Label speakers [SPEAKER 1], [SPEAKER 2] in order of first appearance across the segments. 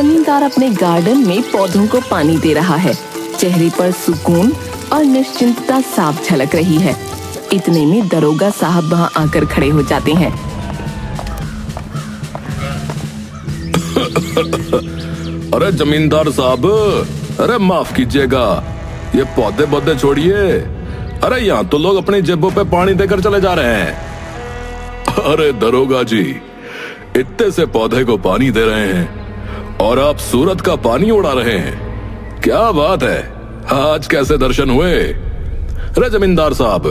[SPEAKER 1] जमींदार अपने गार्डन में पौधों को पानी दे रहा है। चेहरे पर सुकून और निश्चिंतता साफ झलक रही है। इतने में दरोगा साहब वहां आकर खड़े हो जाते हैं।
[SPEAKER 2] अरे जमींदार साहब, अरे माफ कीजिएगा, ये पौधे छोड़िए। अरे यहाँ तो लोग अपनी जेबों पे पानी देकर चले जा रहे हैं। अरे दरोगा जी, इतने से पौधे को पानी दे रहे हैं और आप सूरत का पानी उड़ा रहे हैं। क्या बात है, आज कैसे दर्शन हुए? अरे जमींदार साहब,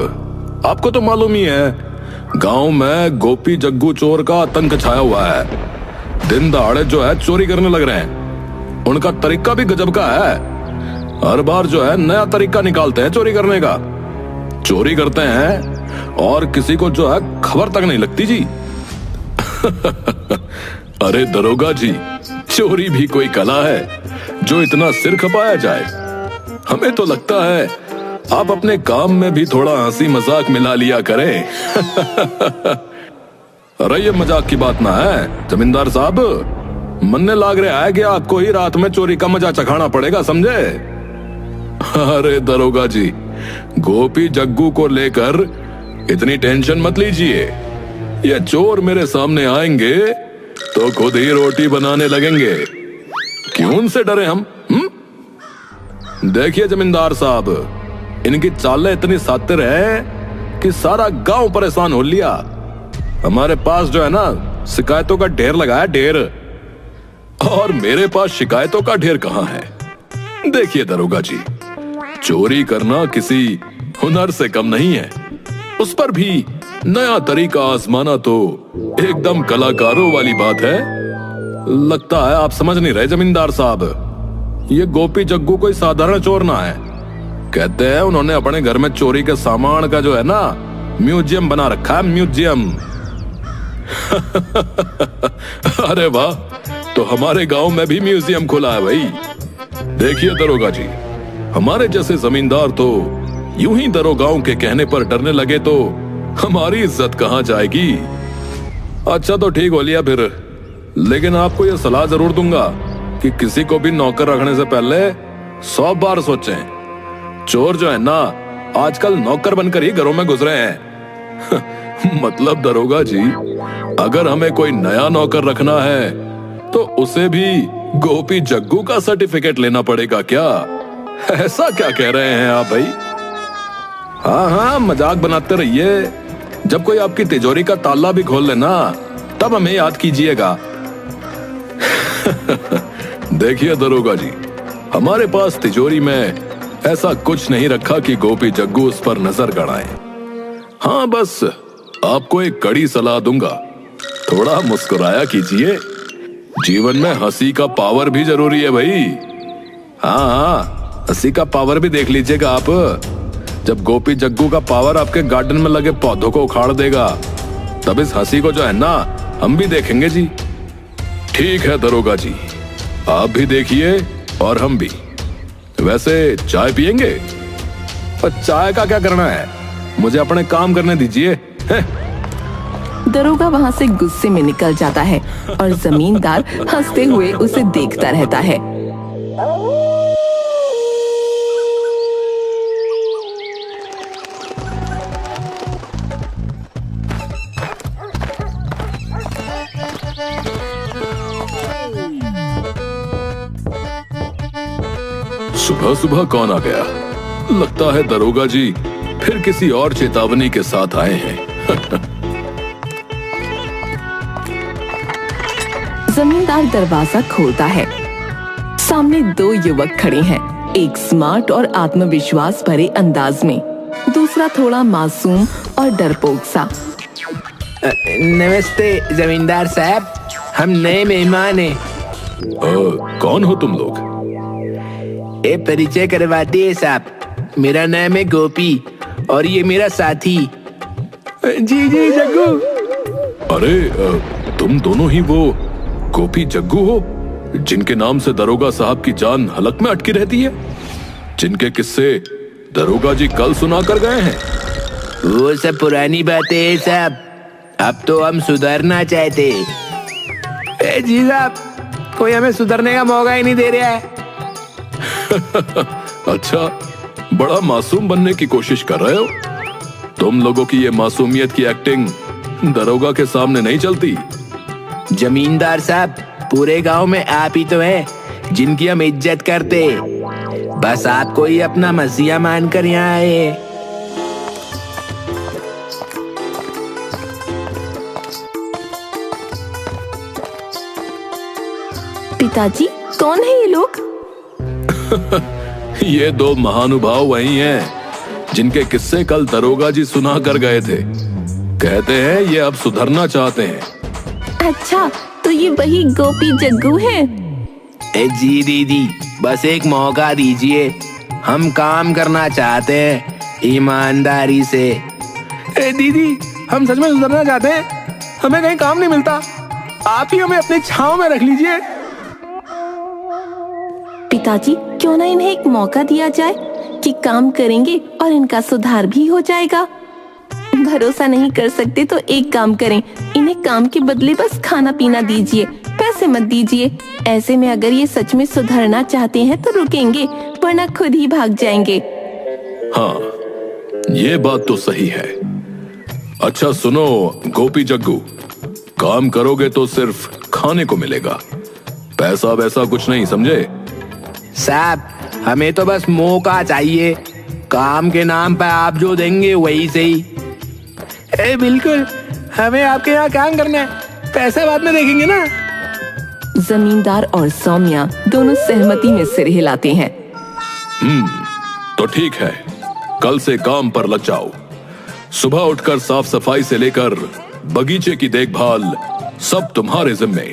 [SPEAKER 2] आपको तो मालूम ही है, गांव में गोपी जग्गू चोर का आतंक छाया हुआ है। दिन दहाड़े जो है चोरी करने लग रहे हैं। उनका तरीका भी गजब का है। हर बार जो है नया तरीका निकालते हैं चोरी करने का। चोरी करते हैं और किसी को जो है खबर तक नहीं लगती जी। अरे दरोगा जी, चोरी भी कोई कला है जो इतना सिर खपाया जाए। हमें तो लगता है आप अपने काम में भी थोड़ा हंसी मजाक मिला लिया करें। अरे ये मजाक की बात ना है जमींदार साहब, मनने लाग रहा है कि आपको ही रात में चोरी का मजा चखाना पड़ेगा, समझे? अरे दरोगा जी, गोपी जग्गू को लेकर इतनी टेंशन मत लीजिए। ये चोर मेरे सामने आएंगे तो खुद ही रोटी बनाने लगेंगे। क्यों उनसे डरे हम? देखिए जमींदार साहब, इनकी चालें इतनी सातिर है कि सारा गांव परेशान हो लिया। हमारे पास जो है ना शिकायतों का ढेर लगा है, ढेर। और मेरे पास शिकायतों का ढेर कहां है? देखिए दरोगा जी, चोरी करना किसी हुनर से कम नहीं है। उस पर भी नया तरीका आजमाना तो एकदम कलाकारों वाली बात है। लगता है आप समझ नहीं रहे जमींदार साहब। ये गोपी जग्गू कोई साधारण चोर ना है। कहते हैं उन्होंने अपने घर में चोरी के सामान का जो है ना म्यूजियम बना रखा है, म्यूजियम। अरे वाह, तो हमारे गांव में भी म्यूजियम खुला है भाई। देखिए दरोगा जी, हमारे जैसे जमींदार तो यूं ही दरोगाओं के कहने पर डरने लगे तो हमारी इज्जत कहां जाएगी। अच्छा तो ठीक हो लिया फिर, लेकिन आपको यह सलाह जरूर दूंगा कि किसी को भी नौकर रखने से पहले 100 बार सोचें। चोर जो है ना आजकल नौकर बनकर ही घरों में गुजरे हैं। मतलब दरोगा जी, अगर हमें कोई नया नौकर रखना है तो उसे भी गोपी जग्गू का सर्टिफिकेट लेना पड़ेगा क्या? ऐसा क्या कह रहे हैं आप भाई? हाँ हाँ, मजाक बनाते रहिए। जब कोई आपकी तिजोरी का ताला भी खोल लेना तब हमें याद कीजिएगा। देखिए दरोगा जी, हमारे पास तिजोरी में ऐसा कुछ नहीं रखा कि गोपी जग्गू उस पर नजर गड़ाए। हाँ, बस आपको एक कड़ी सलाह दूंगा, थोड़ा मुस्कुराया कीजिए। जीवन में हंसी का पावर भी जरूरी है भाई। हाँ हाँ, हंसी का पावर भी देख लीजिएगा आप। जब गोपी जग्गू का पावर आपके गार्डन में लगे पौधों को उखाड़ देगा, तब इस हंसी को जो है ना हम भी देखेंगे जी। ठीक है दरोगा जी, आप भी देखिए और हम भी। वैसे चाय पियेंगे? और चाय का क्या करना है, मुझे अपने काम करने दीजिए।
[SPEAKER 1] दरोगा वहां से गुस्से में निकल जाता है और जमींदार हंसते हुए उसे देखता रहता है।
[SPEAKER 2] सुबह सुबह कौन आ गया? लगता है दरोगा जी फिर किसी और चेतावनी के साथ आए हैं।
[SPEAKER 1] जमींदार दरवाजा खोलता है। सामने 2 युवक खड़े हैं, एक स्मार्ट और आत्मविश्वास भरे अंदाज में, दूसरा थोड़ा मासूम और डरपोक सा।
[SPEAKER 3] नमस्ते जमींदार साहब, हम नए मेहमान हैं।
[SPEAKER 2] कौन हो तुम लोग?
[SPEAKER 3] ए परिचय करवाते हैं साहब, मेरा नाम है गोपी और ये मेरा साथी। जी जी जग्गू।
[SPEAKER 2] अरे तुम दोनों ही वो गोपी जग्गू हो जिनके नाम से दरोगा साहब की जान हलक में अटकी रहती है, जिनके किस्से दरोगा जी कल सुना कर गए हैं?
[SPEAKER 3] वो सब पुरानी बातें हैं साहब, अब तो हम सुधरना चाहते हैं। जी साहब, कोई हमें सुधरने का मौका ही नहीं दे रहा है।
[SPEAKER 2] अच्छा, बड़ा मासूम बनने की कोशिश कर रहे हो? तुम लोगों की ये मासूमियत की एक्टिंग दरोगा के सामने नहीं चलती।
[SPEAKER 3] जमींदार साहब, पूरे गांव में आप ही तो हैं जिनकी हम इज्जत करते। बस आपको ही अपना मसीहा मानकर यहाँ आए।
[SPEAKER 1] पिताजी, कौन है ये लोग?
[SPEAKER 2] ये दो महानुभाव वही हैं जिनके किस्से कल दरोगा जी सुना कर गए थे। कहते हैं ये अब सुधरना चाहते हैं।
[SPEAKER 1] अच्छा, तो ये वही गोपी जग्गू हैं?
[SPEAKER 3] जी दीदी, बस एक मौका दीजिए, हम काम करना चाहते हैं ईमानदारी से। दीदी, हम सच में सुधरना चाहते हैं, हमें कहीं काम नहीं मिलता, आप ही हमें अपनी छांव में रख लीजिए।
[SPEAKER 1] पिताजी, क्यों ना इन्हें एक मौका दिया जाए कि काम करेंगे और इनका सुधार भी हो जाएगा। भरोसा नहीं कर सकते तो एक काम करें, इन्हें काम के बदले बस खाना पीना दीजिए, पैसे मत दीजिए। ऐसे में अगर ये सच में सुधरना चाहते हैं तो रुकेंगे, वरना खुद ही भाग जाएंगे।
[SPEAKER 2] हाँ, ये बात तो सही है। अच्छा सुनो गोपी जग्गू, काम करोगे तो सिर्फ खाने को मिलेगा, पैसा वैसा कुछ नहीं, समझे?
[SPEAKER 3] साहब, हमें तो बस मौका चाहिए, काम के नाम पर आप जो देंगे वही सही। बिल्कुल, हमें आपके यहाँ काम करना है, पैसा बाद में देखेंगे ना।
[SPEAKER 1] जमींदार और सौम्या दोनों सहमति में सिर हिलाते हैं।
[SPEAKER 2] तो ठीक है, कल से काम पर लग जाओ। सुबह उठकर साफ सफाई से लेकर बगीचे की देखभाल सब तुम्हारे जिम्मे।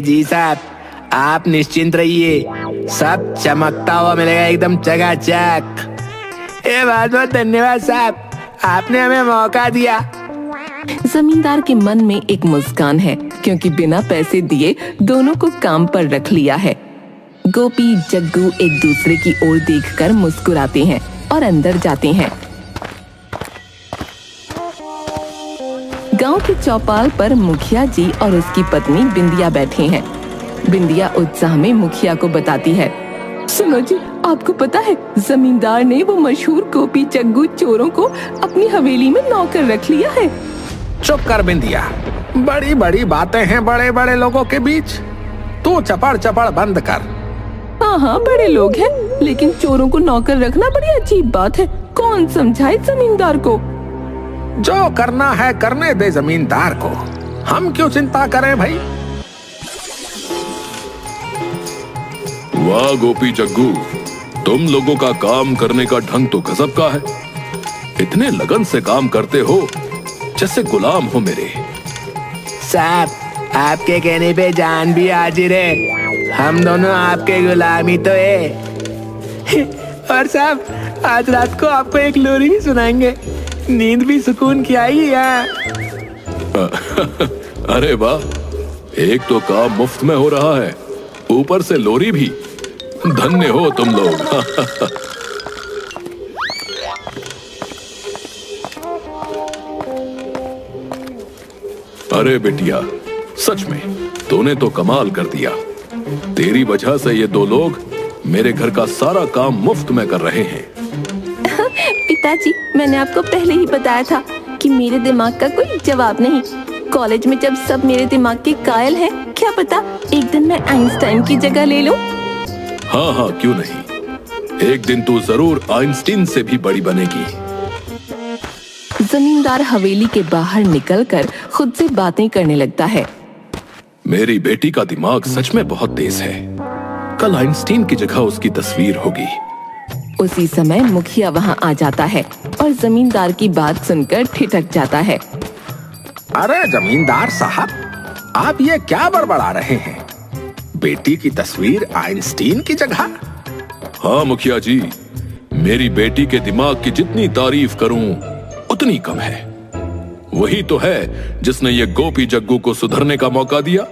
[SPEAKER 3] जी साहब, आप निश्चिंत रहिए, सब चमकता हुआ मिलेगा एकदम चकाचक। बहुत बहुत धन्यवाद साहब, आपने हमें मौका दिया।
[SPEAKER 1] जमींदार के मन में एक मुस्कान है, क्योंकि बिना पैसे दिए दोनों को काम पर रख लिया है। गोपी जग्गू एक दूसरे की ओर देखकर मुस्कुराते हैं और अंदर जाते हैं। गांव के चौपाल पर मुखिया जी और उसकी पत्नी बिंदिया बैठे हैं। बिंदिया उत्साह में मुखिया को बताती है, सुनो जी, आपको पता है जमींदार ने वो मशहूर गोपी जग्गू चोरों को अपनी हवेली में नौकर रख लिया है।
[SPEAKER 3] चुप कर बिंदिया, बड़ी बड़ी बातें हैं बड़े बड़े लोगों के बीच, तू चपड़ चपड़ बंद कर।
[SPEAKER 1] हाँ, बड़े लोग हैं, लेकिन चोरों को नौकर रखना बड़ी अजीब बात है। कौन समझाए जमींदार को?
[SPEAKER 3] जो करना है करने दे जमींदार को, हम क्यों चिंता करें भाई।
[SPEAKER 2] वाह गोपी जग्गू, तुम लोगों का काम करने का ढंग तो गजब का है। इतने लगन से काम करते हो जैसे गुलाम हो मेरे।
[SPEAKER 3] साहब, आपके कहने पे जान भी हाजिर है, हम दोनों आपके गुलाम ही तो है। और साहब, आज रात को आपको एक लोरी भी सुनाएंगे, नींद भी सुकून की आएगी यार।
[SPEAKER 2] अरे वाह, एक तो काम मुफ्त में हो रहा है, ऊपर से लोरी भी। धन्य हो तुम लोग। अरे बिटिया, सच में तूने तो कमाल कर दिया। तेरी वजह से ये दो लोग मेरे घर का सारा काम मुफ्त में कर रहे हैं।
[SPEAKER 1] पिताजी, मैंने आपको पहले ही बताया था कि मेरे दिमाग का कोई जवाब नहीं। कॉलेज में जब सब मेरे दिमाग के कायल हैं, क्या पता एक दिन मैं आइंस्टाइन की जगह ले लूं।
[SPEAKER 2] हाँ, क्यों नहीं, एक दिन तू जरूर आइंस्टीन से भी बड़ी बनेगी।
[SPEAKER 1] जमींदार हवेली के बाहर निकलकर खुद से बातें करने लगता है।
[SPEAKER 2] मेरी बेटी का दिमाग सच में बहुत तेज है, कल आइंस्टीन की जगह उसकी तस्वीर होगी।
[SPEAKER 1] उसी समय मुखिया वहाँ आ जाता है और जमींदार की बात सुनकर ठिठक जाता है।
[SPEAKER 3] अरे जमींदार साहब, आप ये क्या बड़बड़ा रहे हैं? बेटी की तस्वीर आइंस्टीन की जगह?
[SPEAKER 2] हाँ मुखिया जी, मेरी बेटी के दिमाग की जितनी तारीफ करूं उतनी कम है। वही तो है जिसने ये गोपी जग्गू को सुधरने का मौका दिया।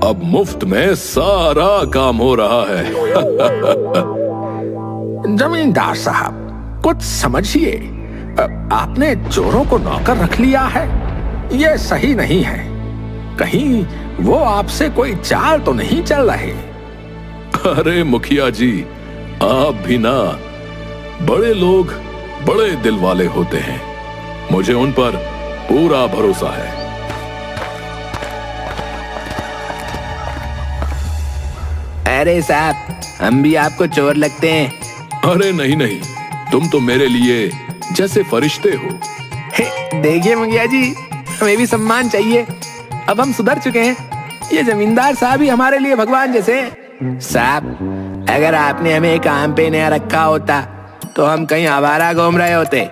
[SPEAKER 2] अब मुफ्त में सारा काम हो रहा है।
[SPEAKER 3] जमींदार साहब, कुछ समझिए, आपने चोरों को नौकर रख लिया है, ये सही नहीं है। कहीं वो आपसे कोई चाल तो नहीं चल रहे?
[SPEAKER 2] अरे मुखिया जी, आप भी ना, बड़े लोग बड़े दिल वाले होते हैं, मुझे उन पर पूरा भरोसा है।
[SPEAKER 3] अरे साहब, हम भी आपको चोर लगते हैं।
[SPEAKER 2] अरे नहीं नहीं, तुम तो मेरे लिए जैसे फरिश्ते हो।
[SPEAKER 3] देखिए मुखिया जी, हमें भी सम्मान चाहिए। अब हम सुधर चुके हैं। ये जमींदार साहब ही हमारे लिए भगवान जैसे हैं। साहब, अगर आपने हमें काम पे नया रखा होता तो हम कहीं आवारा घूम रहे होते।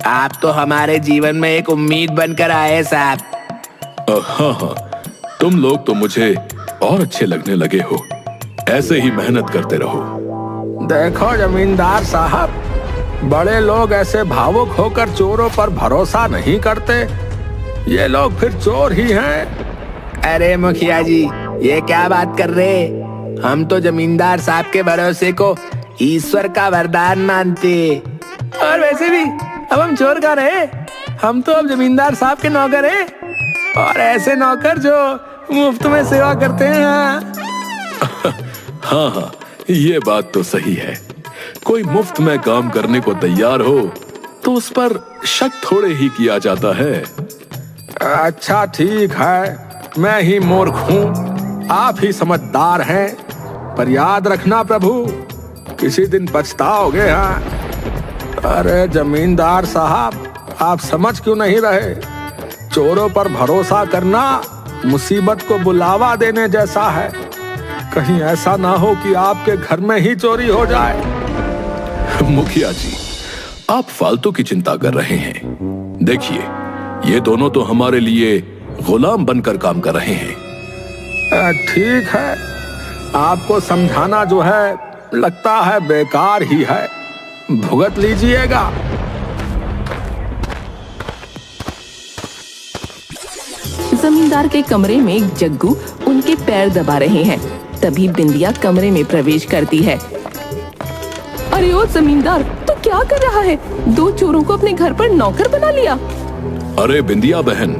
[SPEAKER 3] आप तो हमारे जीवन में एक उम्मीद बनकर आए साहब।
[SPEAKER 2] हाँ हाँ, तुम लोग तो मुझे और अच्छे लगने लगे हो। ऐसे ही मेहनत करते रहो।
[SPEAKER 3] देखो जमींदार साहब, बड़े लोग ऐसे भावुक होकर चोरों पर भरोसा नहीं करते। ये लोग फिर चोर ही हैं। अरे मुखिया जी, ये क्या बात कर रहे? हम तो जमींदार साहब के भरोसे को ईश्वर का वरदान मानते। और वैसे भी अब हम चोर का रहे, हम तो अब जमींदार साहब के नौकर हैं, और ऐसे नौकर जो मुफ्त में सेवा करते हैं।
[SPEAKER 2] हाँ हाँ, ये बात तो सही है। कोई मुफ्त में काम करने को तैयार हो तो उस पर शक थोड़े ही किया जाता है।
[SPEAKER 3] अच्छा ठीक है, मैं ही मूर्ख हूँ, आप ही समझदार हैं। पर याद रखना प्रभु, किसी दिन पछताओगे। हाँ, अरे जमींदार साहब, आप समझ क्यों नहीं रहे? चोरों पर भरोसा करना मुसीबत को बुलावा देने जैसा है। कहीं ऐसा ना हो कि आपके घर में ही चोरी हो जाए।
[SPEAKER 2] मुखिया जी, आप फालतू की चिंता कर रहे हैं। देखिए, ये दोनों तो हमारे लिए गुलाम बनकर काम कर रहे हैं।
[SPEAKER 3] ठीक है, आपको समझाना जो है लगता है बेकार ही है। भुगत लीजिएगा।
[SPEAKER 1] जमींदार के कमरे में एक जग्गू उनके पैर दबा रहे हैं। तभी बिंदिया कमरे में प्रवेश करती है। अरे ओ जमींदार, तो क्या कर रहा है? दो चोरों को अपने घर पर नौकर बना लिया।
[SPEAKER 2] अरे बिंदिया बहन,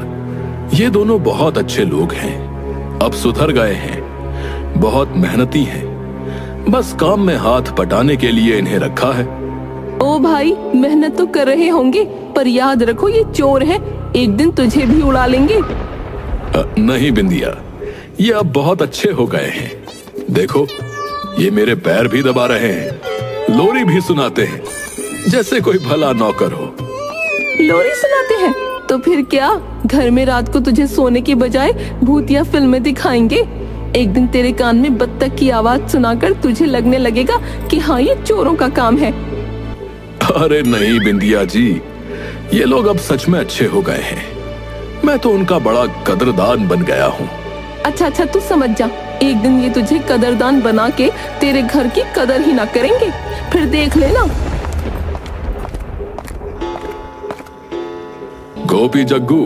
[SPEAKER 2] ये दोनों बहुत अच्छे लोग हैं, अब सुधर गए हैं, बहुत मेहनती हैं। बस काम में हाथ बटाने के लिए इन्हें रखा है।
[SPEAKER 1] ओ भाई, मेहनत तो कर रहे होंगे, पर याद रखो ये चोर हैं, एक दिन तुझे भी उड़ा लेंगे।
[SPEAKER 2] नहीं बिंदिया, ये अब बहुत अच्छे हो गए हैं। देखो, ये मेरे पैर भी दबा रहे हैं, लोरी भी सुनाते हैं, जैसे कोई भला नौकर हो।
[SPEAKER 1] लोरी सुनाते हैं? तो फिर क्या, घर में रात को तुझे सोने के बजाय भूतिया फिल्में दिखाएंगे। एक दिन तेरे कान में बत्तख की आवाज सुनाकर तुझे लगने लगेगा कि हाँ, ये चोरों का काम है।
[SPEAKER 2] अरे नहीं बिंदिया जी, ये लोग अब सच में अच्छे हो गए हैं। मैं तो उनका बड़ा कदरदान बन गया हूँ।
[SPEAKER 1] अच्छा अच्छा, तू समझ जा, एक दिन ये तुझे कदरदान बना के तेरे घर की कदर ही ना करेंगे, फिर देख लेना।
[SPEAKER 2] गोपी जग्गू,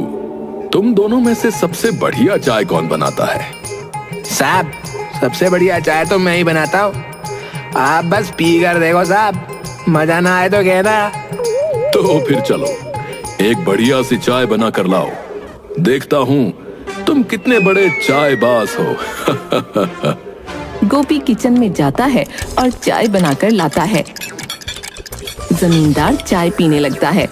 [SPEAKER 2] तुम दोनों में से सबसे बढ़िया चाय कौन बनाता है?
[SPEAKER 3] साहब, सबसे बढ़िया चाय तो मैं ही बनाता हूँ। आप बस पी कर देखो साहब, मजा ना आए तो कहना।
[SPEAKER 2] तो फिर चलो, एक बढ़िया सी चाय बना कर लाओ, देखता हूँ तुम कितने बड़े चायबाज हो।
[SPEAKER 1] गोपी किचन में जाता है और चाय बनाकर लाता है। जमींदार चाय पीने लगता है।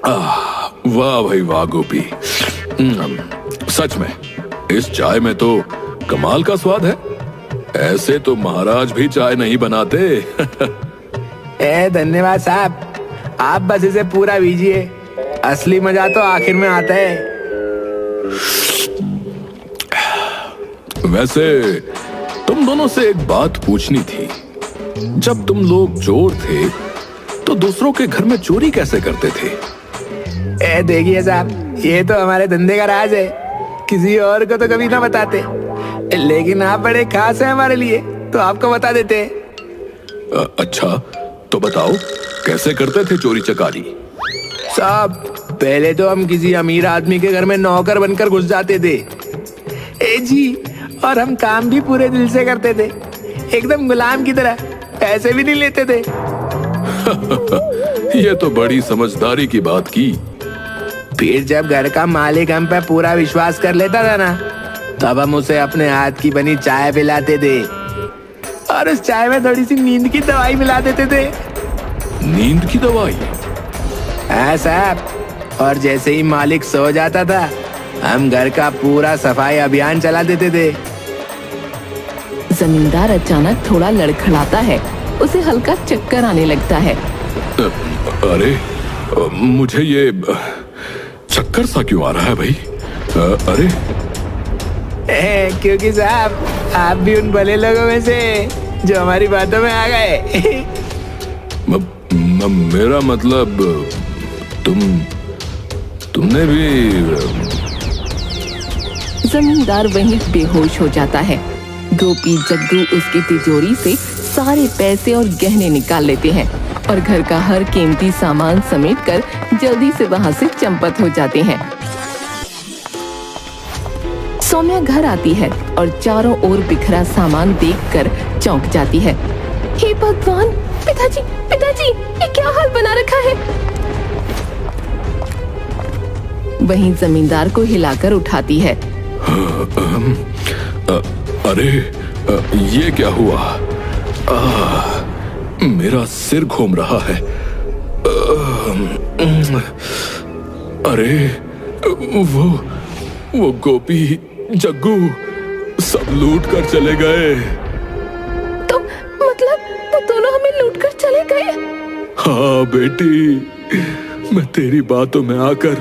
[SPEAKER 2] वाह भाई वाह गोपी, सच में इस चाय में तो कमाल का स्वाद है। ऐसे तो महाराज भी चाय नहीं बनाते।
[SPEAKER 3] धन्यवाद साहब, आप बस इसे पूरा पीजिए, असली मजा तो आखिर में आता है।
[SPEAKER 2] वैसे तुम दोनों से एक बात पूछनी थी। जब तुम लोग चोर थे तो दूसरों के घर में चोरी कैसे करते थे?
[SPEAKER 3] देखिए साहब, ये तो हमारे धंधे का राज है, किसी और को तो कभी ना बताते, लेकिन आप बड़े खास हैं हमारे लिए, तो आपको बता देते।
[SPEAKER 2] अच्छा, तो बताओ कैसे करते थे चोरी चकारी?
[SPEAKER 3] साहब, पहले तो हम किसी अमीर आदमी के घर में नौकर बनकर घुस जाते थे। जी, और हम काम भी पूरे दिल से करते थे, एकदम गुलाम की तरह, पैसे भी नहीं लेते थे।
[SPEAKER 2] ये तो बड़ी समझदारी की बात की।
[SPEAKER 3] फिर जब घर का मालिक हम पे पूरा विश्वास कर लेता था ना, तब हम उसे अपने हाथ की बनी चाय पिलाते थे और उस चाय में थोड़ी सी नींद की दवाई मिला देते थे।
[SPEAKER 2] नींद की दवाई?
[SPEAKER 3] हाँ साहब, और जैसे ही मालिक सो जाता था, हम घर का पूरा सफाई अभियान चला देते थे।
[SPEAKER 1] जमींदार अचानक थोड़ा लड़खड़ाता है, उसे हल्का चक्कर आने लगता है।
[SPEAKER 2] अरे मुझे ये चक्कर सा क्यों आ रहा है भाई? अरे
[SPEAKER 3] क्योंकि साहब आप भी उन भले लोगों में से जो हमारी बातों में आ गए।
[SPEAKER 2] मेरा मतलब तुमने भी।
[SPEAKER 1] जमींदार वहीं बेहोश हो जाता है। गोपी जग्गू उसकी तिजोरी से सारे पैसे और गहने निकाल लेते हैं और घर का हर कीमती सामान समेटकर जल्दी से वहां से चंपत हो जाते हैं। सौम्या घर आती है और चारों ओर बिखरा सामान देखकर चौंक जाती है। हे भगवान, पिताजी पिताजी, ये क्या हाल बना रखा है? वहीं जमींदार को हिलाकर उठाती है।
[SPEAKER 2] अरे ये क्या हुआ? मेरा सिर घूम रहा है। अरे वो गोपी जग्गू सब लूट कर चले गए।
[SPEAKER 1] तो मतलब वो दोनों हमें लूट कर चले गए?
[SPEAKER 2] हाँ बेटी, मैं तेरी बातों में आकर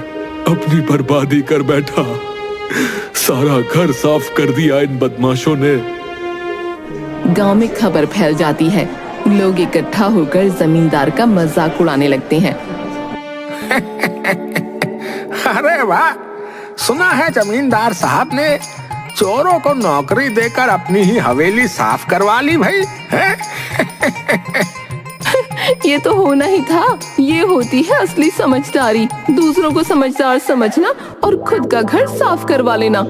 [SPEAKER 2] अपनी बर्बादी कर बैठा। सारा घर साफ कर दिया इन बदमाशों ने।
[SPEAKER 1] गांव में खबर फैल जाती है। लोग इकट्ठा होकर जमींदार का मजाक उड़ाने लगते हैं।
[SPEAKER 3] अरे वाह, सुना है जमींदार साहब ने चोरों को नौकरी देकर अपनी ही हवेली साफ करवा ली भाई।
[SPEAKER 1] ये तो होना ही था। ये होती है असली समझदारी, दूसरों को समझदार समझना और खुद का घर साफ करवा लेना।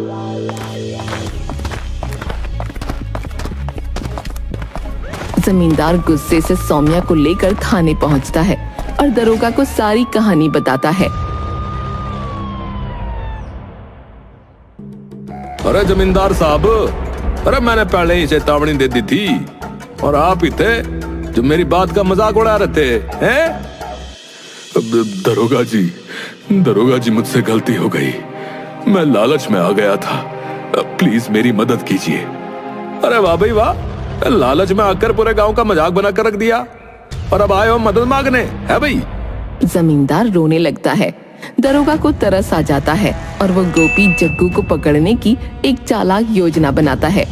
[SPEAKER 1] जमींदार गुस्से से सौम्या को लेकर थाने पहुंचता है और दरोगा को सारी कहानी बताता है।
[SPEAKER 2] अरे जमींदार साहब, अरे मैंने पहले ही चेतावनी दे दी थी और आप ही थे जो मेरी बात का मजाक उड़ा रहे थे, हैं? दरोगा जी मुझसे गलती हो गई। मैं लालच में आ गया था। प्लीज मेरी मदद कीजिए। अरे वाह भाई वाह, लालच में आकर पूरे गांव का मजाक बनाकर रख दिया और अब आए हो मदद मांगने, है भाई?
[SPEAKER 1] जमींदार रोने लगता है। दरोगा को तरस आ जाता है और वो गोपी जग्गू को पकड़ने की एक चालाक योजना बनाता है।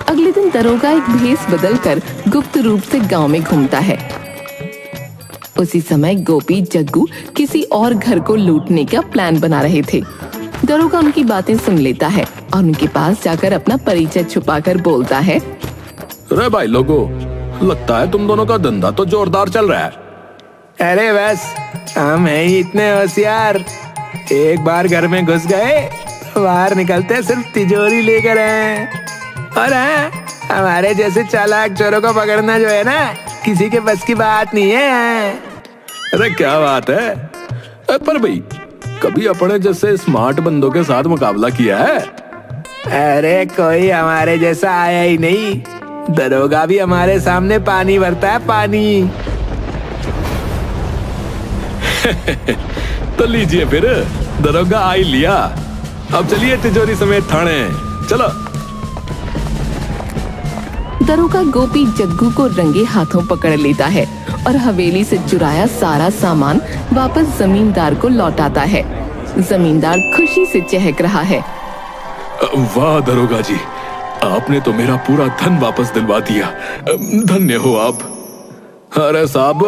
[SPEAKER 1] अगले दिन दरोगा एक भेष बदलकर गुप्त रूप से गांव में घूमता है। उसी समय गोपी जग्गू किसी और घर को लूटने का प्लान बना रहे थे। दरोगा उनकी बातें सुन लेता है और उनके पास जाकर अपना परिचय छुपाकर बोलता है।
[SPEAKER 2] अरे भाई लोगों, लगता है तुम दोनों का धंधा तो जोरदार चल रहा है।
[SPEAKER 3] अरे बस, हम हैं ही इतने होशियार। एक बार घर में घुस गए तो बाहर निकलते सिर्फ तिजोरी लेकर हैं। और हाँ, हमारे जैसे चालाक चोरों को पकड़ना जो है ना, किसी के बस की बात नहीं है।
[SPEAKER 2] अरे क्या बात है? पर भाई, कभी अपने जैसे स्मार्ट बंदों के साथ मुकाबला किया है?
[SPEAKER 3] अरे कोई हमारे जैसा आया ही नहीं। दरोगा भी हमारे सामने पानी भरता है, पानी।
[SPEAKER 2] तो लीजिए फिर, दरोगा आ ही लिया। अब चलिए तिजोरी समेत थाने, चलो।
[SPEAKER 1] दरोगा गोपी जग्गू को रंगे हाथों पकड़ लेता है और हवेली से चुराया सारा सामान वापस जमींदार को लौटाता है। जमींदार खुशी से चहक रहा है।
[SPEAKER 2] वाह दरोगा जी, आपने तो मेरा पूरा धन वापस दिलवा दिया। धन्य हो आप। अरे साहब,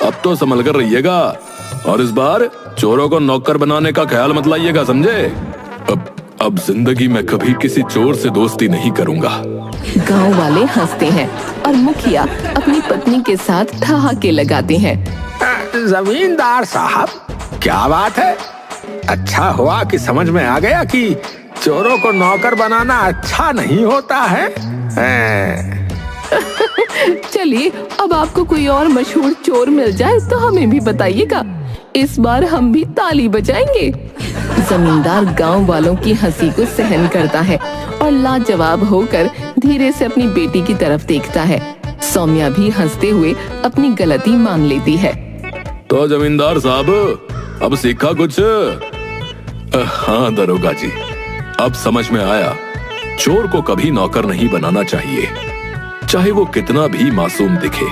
[SPEAKER 2] अब तो संभल कर रहिएगा और इस बार चोरों को नौकर बनाने का ख्याल मत लाइएगा, समझे? अब जिंदगी में कभी किसी चोर से दोस्ती नहीं करूंगा।
[SPEAKER 1] गांव वाले हंसते हैं और मुखिया अपनी पत्नी के साथ ठहाके लगाते हैं।
[SPEAKER 3] जमींदार साहब, क्या बात है? अच्छा हुआ कि समझ में आ गया कि चोरों को नौकर बनाना अच्छा नहीं होता है।
[SPEAKER 1] चलिए, अब आपको कोई और मशहूर चोर मिल जाए तो हमें भी बताइएगा, इस बार हम भी ताली बजाएंगे। जमींदार गांव वालों की हंसी को सहन करता है और लाजवाब होकर धीरे से अपनी बेटी की तरफ देखता है। सौम्या भी हंसते हुए अपनी गलती मान लेती है।
[SPEAKER 2] तो जमींदार साहब, अब सीखा कुछ? हाँ दरोगा जी, अब समझ में आया, चोर को कभी नौकर नहीं बनाना चाहिए, चाहे वो कितना भी मासूम दिखे।